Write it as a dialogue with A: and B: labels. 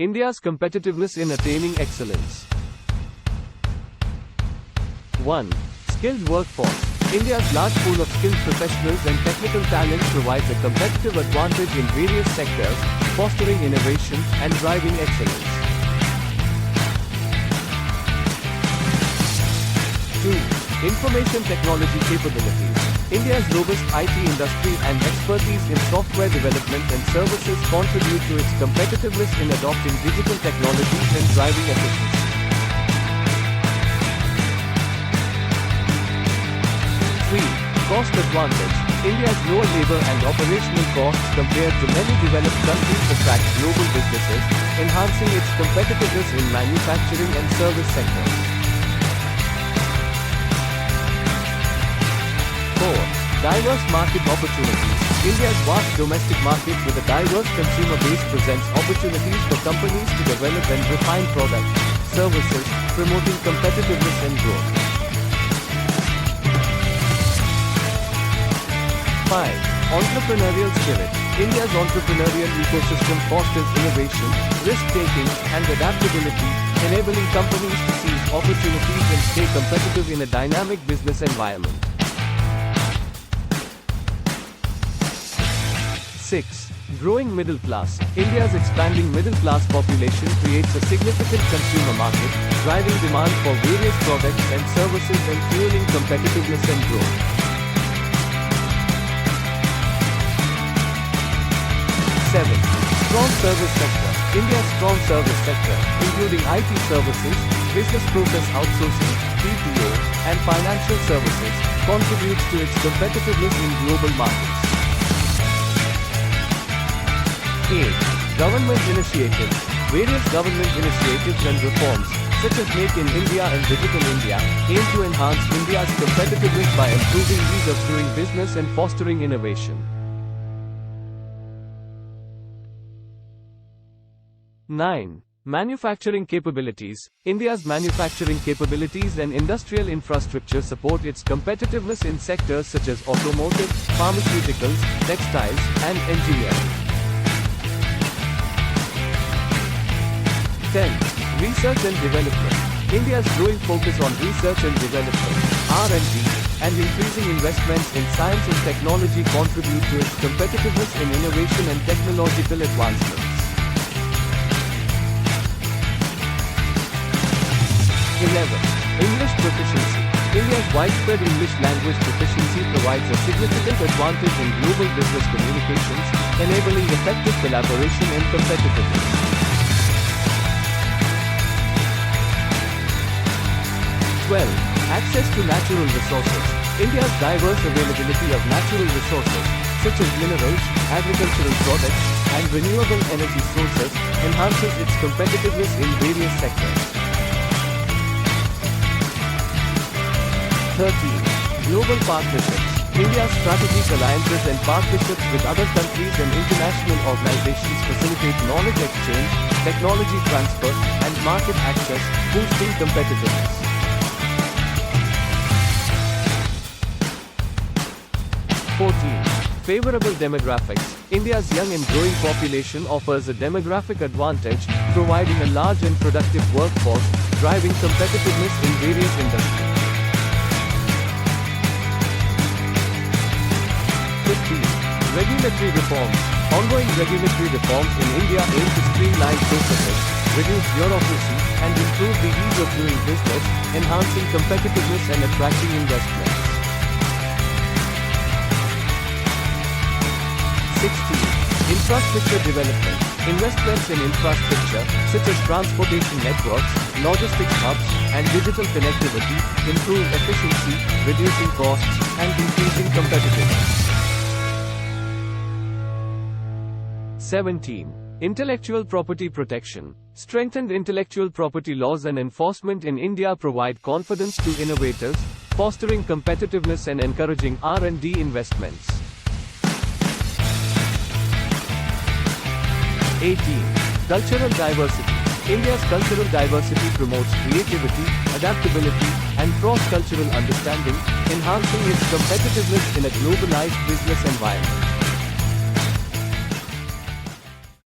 A: India's competitiveness in attaining excellence. 1. Skilled workforce. India's large pool of skilled professionals and technical talent provides a competitive advantage in various sectors, fostering innovation and driving excellence. 2. Information technology capabilities. India's robust IT industry and expertise in software development and services contribute to its competitiveness in adopting digital technologies and driving efficiency. 3. Cost advantage. India's lower labor and operational costs compared to many developed countries attract global businesses, enhancing its competitiveness in manufacturing and service sectors. 4. Diverse market opportunities. India's vast domestic market with a diverse consumer base presents opportunities for companies to develop and refine products, services, promoting competitiveness and growth. 5. Entrepreneurial spirit. India's entrepreneurial ecosystem fosters innovation, risk-taking, and adaptability, enabling companies to seize opportunities and stay competitive in a dynamic business environment. 6. Growing middle class. India's expanding middle class population creates a significant consumer market, driving demand for various products and services and fueling competitiveness and growth. 7. Strong service sector. India's strong service sector, including IT services, business process outsourcing, BPO, and financial services, contributes to its competitiveness in global markets. 8. Government initiatives. Various government initiatives and reforms, such as Make in India and Digital India, aim to enhance India's competitiveness by improving ease of doing business and fostering innovation. 9. Manufacturing capabilities. India's manufacturing capabilities and industrial infrastructure support its competitiveness in sectors such as automotive, pharmaceuticals, textiles, and engineering. 10. Research and development. India's growing focus on research and development, R&D, and increasing investments in science and technology contribute to its competitiveness in innovation and technological advancements. 11. English proficiency. India's widespread English language proficiency provides a significant advantage in global business communications, enabling effective collaboration and competitiveness. 12. Access to natural resources. India's diverse availability of natural resources, such as minerals, agricultural products, and renewable energy sources, enhances its competitiveness in various sectors. 13. Global partnerships. India's strategic alliances and partnerships with other countries and international organizations facilitate knowledge exchange, technology transfer, and market access, boosting competitiveness. 14. Favorable demographics. India's young and growing population offers a demographic advantage, providing a large and productive workforce, driving competitiveness in various industries. 15. Regulatory reforms. Ongoing regulatory reforms in India aim to streamline processes, reduce bureaucracy, and improve the ease of doing business, enhancing competitiveness and attracting investments. 16. Infrastructure development. Investments in infrastructure, such as transportation networks, logistics hubs, and digital connectivity, improve efficiency, reducing costs, and increasing competitiveness. 17. Intellectual property protection. Strengthened intellectual property laws and enforcement in India provide confidence to innovators, fostering competitiveness and encouraging R&D investments. 18. Cultural diversity. India's cultural diversity promotes creativity, adaptability, and cross-cultural understanding, enhancing its competitiveness in a globalized business environment.